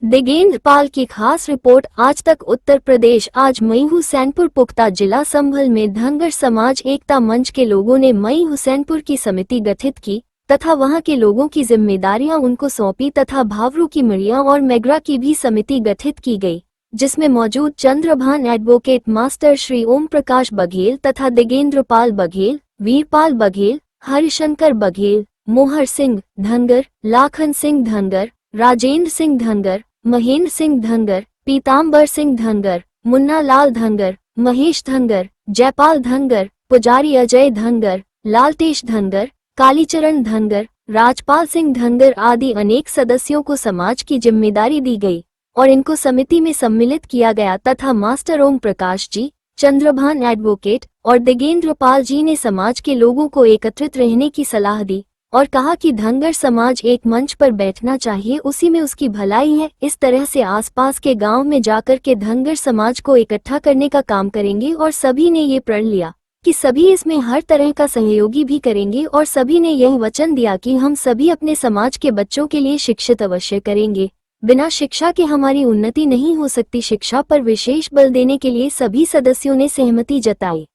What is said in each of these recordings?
दिगेंद्र पाल की खास रिपोर्ट। आज तक उत्तर प्रदेश। आज मई हुसैनपुर पुख्ता जिला संभल में धनगर समाज एकता मंच के लोगों ने मई हुसैनपुर की समिति गठित की तथा वहां के लोगों की जिम्मेदारियां उनको सौंपी तथा भावरू की मड़िया और मेगरा की भी समिति गठित की गई, जिसमें मौजूद चंद्रभान एडवोकेट मास्टर श्री ओम प्रकाश बघेल तथा दिगेंद्र पाल बघेल, वीरपाल बघेल, हरिशंकर बघेल, मोहर सिंह धनगर, लाखन सिंह धनगर, राजेंद्र सिंह धनगर, महेंद्र सिंह धनगर, पीताम्बर सिंह धनगर, मुन्ना लाल धनगर, महेश धनगर, जयपाल धनगर, पुजारी अजय धनगर, लालतेश धनगर, कालीचरण धनगर, राजपाल सिंह धनगर आदि अनेक सदस्यों को समाज की जिम्मेदारी दी गई और इनको समिति में सम्मिलित किया गया तथा मास्टर ओम प्रकाश जी, चंद्रभान एडवोकेट और दिगेंद्र पाल जी ने समाज के लोगों को एकत्रित रहने की सलाह दी और कहा कि धनगर समाज एक मंच पर बैठना चाहिए, उसी में उसकी भलाई है। इस तरह से आसपास के गांव में जाकर के धनगर समाज को इकट्ठा करने का काम करेंगे और सभी ने ये प्रण लिया कि सभी इसमें हर तरह का सहयोगी भी करेंगे और सभी ने यह वचन दिया कि हम सभी अपने समाज के बच्चों के लिए शिक्षित अवश्य करेंगे। बिना शिक्षा के हमारी उन्नति नहीं हो सकती। शिक्षा पर विशेष बल देने के लिए सभी सदस्यों ने सहमति जताई।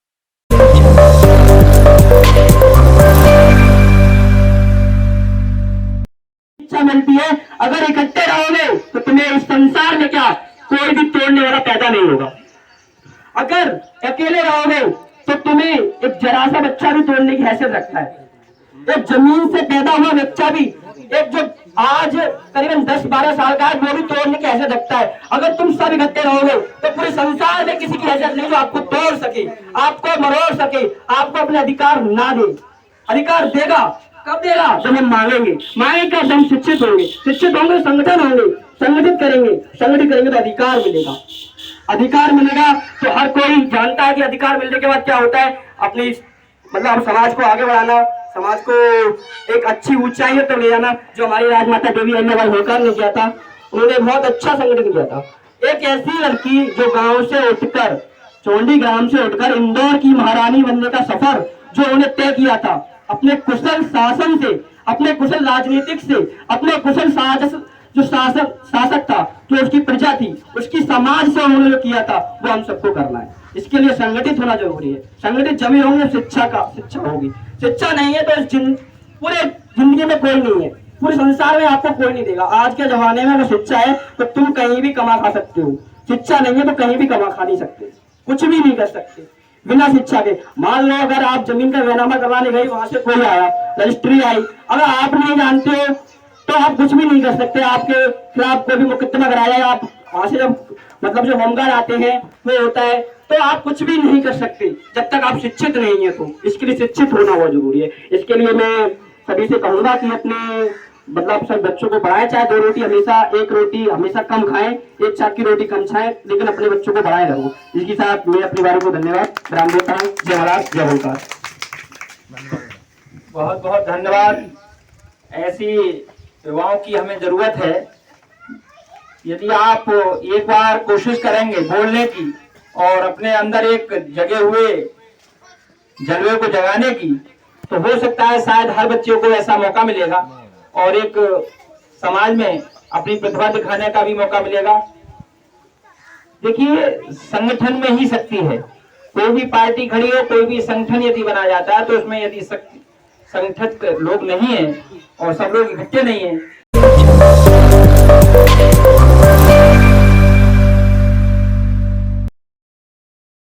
शिक्षा मिलती है। अगर इकट्ठे रहोगे तो तुम्हें इस संसार में क्या कोई भी तोड़ने वाला पैदा नहीं होगा। अगर अकेले रहोगे तो तुम्हें एक जरा सा बच्चा भी तोड़ने की हैसियत रखता है। एक जमीन से पैदा हुआ बच्चा भी, एक जो आज करीबन 10-12 साल का है, वो भी तोड़ने की हैसियत रखता है। अगर तुम सब इकट्ठे रहोगे तो पूरे संसार में किसी की हैसियत नहीं जो आपको तोड़ सके, आपको मरोड़ सके, आपको अपने अधिकार ना दे। अधिकार देगा कब देगा? जब हम मांगेंगे। मांगेंगे जब हम शिक्षित होंगे, शिक्षित होंगे संगठन होंगे, संगठित करेंगे तो अधिकार मिलेगा। अधिकार मिलेगा तो हर कोई जानता है कि अधिकार मिलने के बाद क्या होता है। अपनी मतलब समाज को आगे बढ़ाना, समाज को एक अच्छी ऊंचाई तक ले जाना। जो हमारी राजमाता देवी अहिल्याबाई होलकर ने किया था, उन्होंने बहुत अच्छा संगठन किया था। एक ऐसी लड़की जो गांव से उठकर, चौंडी ग्राम से उठकर इंदौर की महारानी बनने का सफर जो उन्होंने तय किया था, अपने कुशल शासन से, अपने कुशल राजनीतिक से, अपने कुशल जो शासक था, जो उसकी प्रजा थी, उसकी समाज से उन्होंने जो किया था, वो हम सबको करना है। इसके लिए संगठित होना जरूरी है। संगठित जब ही होंगे शिक्षा होगी। शिक्षा नहीं है तो पूरे जिंदगी में कोई नहीं है, पूरे संसार में आपको कोई नहीं देगा। आज के जमाने में अगर शिक्षा है तो तुम कहीं भी कमा खा सकते हो। शिक्षा नहीं है तो कहीं भी कमा खा नहीं सकते, कुछ भी नहीं कर सकते बिना शिक्षा के। मान लो अगर आप जमीन का बैनामा करवाने गए, वहां से कोई आया, रजिस्ट्री आई, अगर आप नहीं जानते हो तो आप कुछ भी नहीं कर सकते। आपके खिलाफ कोई भी मुकदमा कराया, आप वहां से जब मतलब जो होमगार्ड आते हैं वो होता है, तो आप कुछ भी नहीं कर सकते जब तक आप शिक्षित नहीं है। तो इसके लिए शिक्षित होना बहुत जरूरी है। इसके लिए मैं सभी से कहूंगा कि अपने मतलब सब बच्चों को पढ़ाएं। चाहे 2 रोटी हमेशा, 1 रोटी हमेशा कम खाएं, 1 चाक की रोटी कम खाएं, लेकिन अपने बच्चों को पढ़ाए रहो। इसके साथ मैं अपने बारे को धन्यवाद राम देता हूँ। जय महाराज, जय होलकर। बहुत बहुत धन्यवाद। ऐसी युवाओं की हमें जरूरत है। यदि आप एक बार कोशिश करेंगे बोलने की और अपने अंदर एक जगे हुए जलवे को जगाने की, तो हो सकता है शायद हर बच्चे को ऐसा मौका मिलेगा और एक समाज में अपनी प्रतिभा दिखाने का भी मौका मिलेगा। देखिए, संगठन में ही शक्ति है। कोई भी पार्टी खड़ी हो, कोई भी संगठन यदि बनाया जाता है तो उसमें यदि संगठित लोग नहीं है और सब लोग इकट्ठे नहीं है